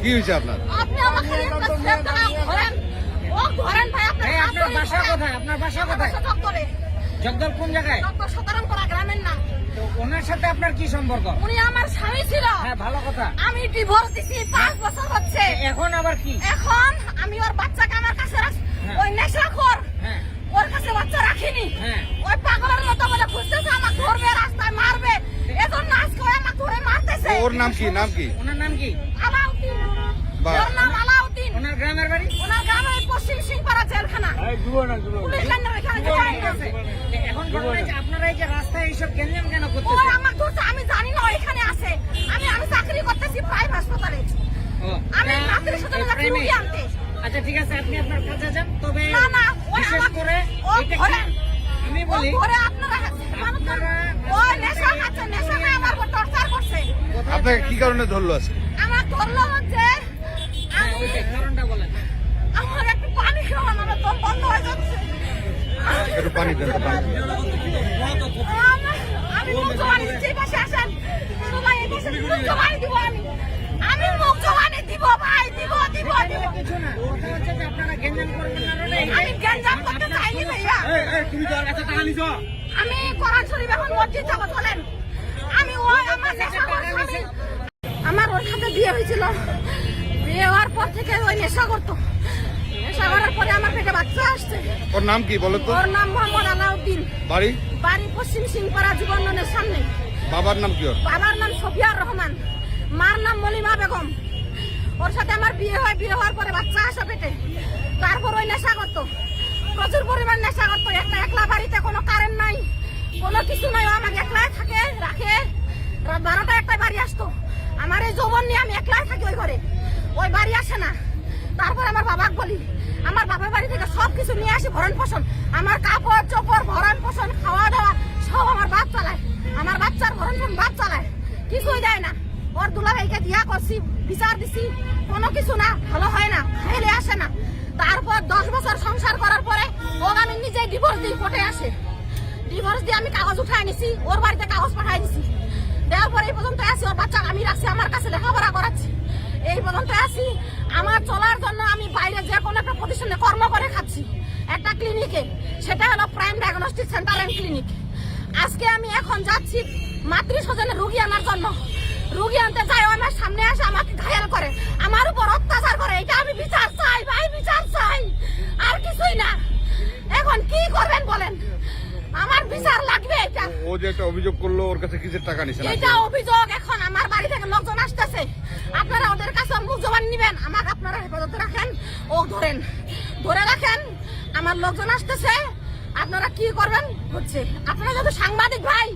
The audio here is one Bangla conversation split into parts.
কি হয়েছে আপনার? আপনি আমাকে একটা স্ল্যাব ধরেন। ও ধরেন ভাই, আপনার বাসা কোথায়? আপনার বাসা কোথায়? জগদলে। জগদল কোন জায়গায়? সতরংপাড়া গ্রামের নাম। তো ওনার সাথে আপনার কি সম্পর্ক? উনি আমার স্বামী ছিল। হ্যাঁ, ভালো কথা। আমি ডিভোর্স দিছি, 5 বছর হচ্ছে। এখন আবার কি? এখন আমি ওর বাচ্চাকে আমার কাছে রাখছি। ওই নেশাখোর, হ্যাঁ ওর কাছে বাচ্চা রাখিনি। হ্যাঁ। ওই পাগলের মতো বলে খুঁজতেছে, আমাকে ধরবে, রাস্তায় মারবে। এজন্য আজকে ওই আমাকে ধরে মারতেছে। ওর নাম কি? নাম কি? ওনার নাম কি? আলাউদ্দিন। বাহ। ওর নাম আলাউদ্দিন। ওনার গ্রামের বাড়ি? ওনার গ্রামের পশ্চিম সিংপাড়া জেলখানা। পুলিশ লাইনের ওইখানে ঠিক আছে। এখন ঘটনা হচ্ছে, আপনারা এই যে রাস্তায় এইসব গ্যাঞ্জাম কেন ওই করতেছেন? আমাকে ধরছে, আমি জানি না ওইখানে আছে। আমি চাকরি করতেছি প্রাইভেট হাসপাতালে। ও, আমি এটা রাত্রে সাথে এই যাচ্ছি প্রেমে? রুগী আনতে। আচ্ছা ঠিক আছে, আপনি আপনার কাজে যান। তবে না, না, ওই বিশেষ আমাকে- করে ও এটা কি- ধরেন। আমি ও বলি, ধরে আপনারা ওই নেশা খাচ্ছে, নেশা খায় আমার উপর টর্চার করছে। আপনাকে কি কারণে ধরলো আছে? আমার ধরলো হচ্ছে আমি ওইটাই কারণটা বলেন। আমার একটু পানি খাওয়ান, আমার দম বন্ধ হয়ে যাচ্ছে। একটু পানি দেন তো, পানি দেন। আমি মুখ জবানি দিচ্ছি, এই পাশে আসেন সবাই, এই পাশে মুখ জবানি দিব। আমি মুখ জবানি দিব ভাই, দিব। কিছু না, কথা হচ্ছে যে আপনারা গ্যাঞ্জাম করবেন না, ওটা এই- আমি গ্যাঞ্জাম করতে চাইনি ভাইয়া। আমি কোরআন শরীফ এখন মসজিদ যাবো, চলেন। আমি ওই আমার নেশাখোর স্বামী, আমার ওর সাথে বিয়ে হয়েছিল। বিয়ে হওয়ার পর থেকে ওই নেশা করতো। নেশা করার পরে আমার পেটে বাচ্চা আসছে। ওর নাম কি বলো তো? ওর নাম মোহাম্মদ আলাউদ্দিন। বাড়ি? বাড়ি পশ্চিম সিংপাড়া যুবননের সামনে। বাবার নাম কি ওর? বাবার নাম সফিয়ার রহমান, মার নাম মলিমা বেগম। ওর সাথে আমার বিয়ে হয়, বিয়ে হওয়ার পরে বাচ্চা আসে পেটে। তারপর ওই নেশা করতো, প্রচুর পরিমাণ নেশা করতো। একলা বাড়িতে কোনো কারেন্ট নাই, কোনো কিছু নাই। ও আমাকে একলাই থাকে, রাখে। রাত 12টা 1টায় বাড়ি আসতো। আমার এই যৌবন নিয়ে আমি একলাই থাকি ওই ঘরে, ওই বাড়ি আসে না। তারপর আমার বাবাকে বলি, আমার বাবার বাড়ি থেকে সব কিছু নিয়ে আসি, ভরণ পোষণ, আমার কাপড় চোপড়, ভরণ পোষণ, খাওয়া দাওয়া সব আমার বাপ চালায়। আমার বাচ্চার ভরণ পোষণ বাপ চালায়, কিছুই দেয় না। ওর দুলাভাইকে দিয়া করছি, বিচার দিছি, কোনো কিছু না, ভালো হয় না, খাইলে আসে না। তারপর 10 বছর সংসার করার পরে ওকে আমি নিজেই ডিভোর্স দিই, কোর্টে আসে। ডিভোর্স দিয়ে আমি কাগজ উঠাই নিছি, ওর বাড়িতে কাগজ পাঠাই দিছি। দেওয়ার পরে এই পর্যন্ত আসি, ওর বাচ্চা আমি রাখছি, আমার কাছে লেখাপড়া করাচ্ছি। এই পর্যন্ত আসি, আমার চলার জন্য আমি বাইরে যে কোনো একটা প্রতিষ্ঠানে কর্ম করে খাচ্ছি, একটা ক্লিনিকে। সেটা হলো prime diagnostic centre and clinic. আজকে আমি এখন যাচ্ছি মাতৃস্বজনের রুগী আনার জন্য। রুগী আনতে যাই, আমার সামনে আসে আমাকে ঘায়াল করে, আমার উপর অত্যাচার করে। এটা আমি বিচার চাই ভাই, বিচার চাই, আর কিছুই না। এখন কি করবেন বলেন, আমার বিচার লাগবে। এটা ও যে একটা অভিযোগ করলো, ওর কাছে কিসের টাকা নিছে? এটা অভিযোগ। এখন আমার বাড়ি থেকে লোকজন আসতেছে, আপনারা ওদের কাছে মুখ জবান নিবেন, আমাকে আপনারা হেফাজতে রাখেন, ও ধরে রাখেন। আমার লোকজন আসতেছে, আপনারা কি করবেন হচ্ছে। আপনারা যদি সাংবাদিক ভাই,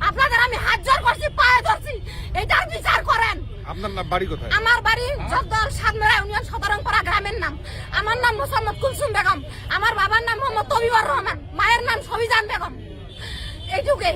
আপনাদের আমি হাত জোর করছি, পায়ে ধরছি, এটার বিচার করেন। আপনার নাম বাড়ি কোথায়? আমার বাড়ি জগদল, সাতমেরা ইউনিয়ন, সতরংপাড়া গ্রামের নাম। আমার নাম মোসাম্মদ কুলসুম বেগম, আমার বাবার নাম মোহাম্মদ তবিবর রহমান, মায়ের নাম সবিজান বেগম। এইটুকুই।